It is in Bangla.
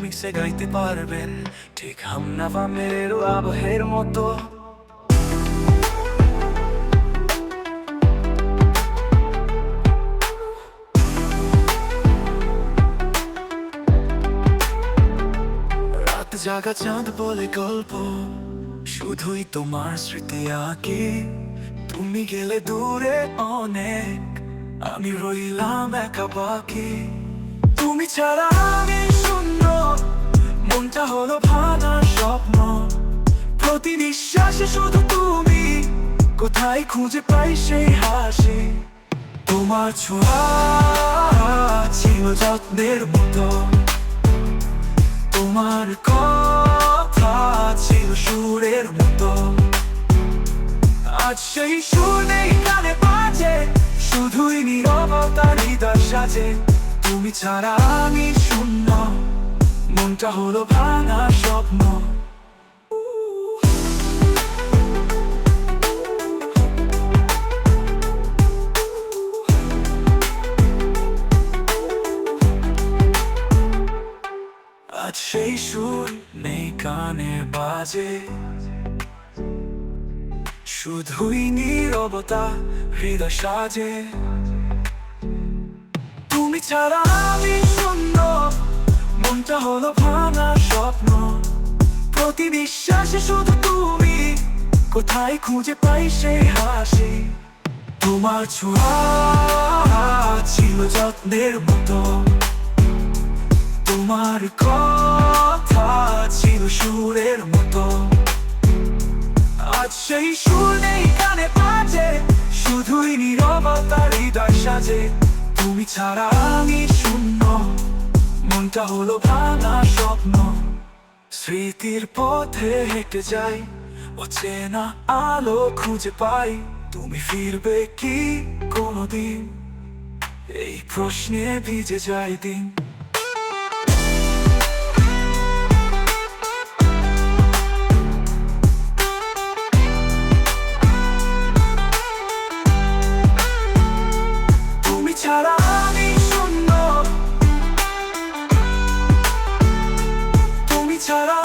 মিশে গাইতে পারবেন, ঠিক হামনাফামের আবহের মতো। রাত জাগা চাঁদ বলে গল্প, শুধুই তোমার স্মৃতি আঁকি। তুমি গেলে দূরে অনেক, আমি রইলাম একা বাকি। তুমি ছাড়া আমি শূন্য, মনটা হলো ভাঙা স্বপ্ন। প্রতি নিঃশ্বাসে শুধু তুমি, কোথায় খুঁজে পাই সেই হাসি। তোমার ছোঁয়া ছিল যত্নের মতো, তোমার কথা ছিল সুরের মতো। আজ সেই সুর নেই কানে বাজে, শুধুই নীরবতা হৃদয় সাজে। তুমি ছাড়া আমি শূন্য, মনটা হলো ভাঙা স্বপ্ন। আজ সেই সুর নেই কানে বাজে, শুধুই নীরবতা হৃদয় সাজে। তুমি ছাড়া আমি শূন্য, মনটা হলো ভাঙা স্বপ্ন। প্রতি নিঃশ্বাসে শুধু তুমি, কোথায় খুঁজে পাই সেই হাসি। তোমার ছোঁয়া ছিল যত্নের মতো, তোমার কথা ছিল সুরের মতো। আজ সেই সুর নেই কানে বাজে, শুধুই নীরবতা হৃদয় সাজে। তুমি ছাড়া আমি শূন্য, মনটা হলো ভাঙা স্বপ্ন। স্মৃতির পথে হেঁটে যাই, অচেনা আলো খুঁজে পাই। তুমি ফিরবে কি কোনোদিন, এই প্রশ্নে ভিজে যায় দিন। তুমি ছাড়া আমি শূন্য, তুমি ছাড়া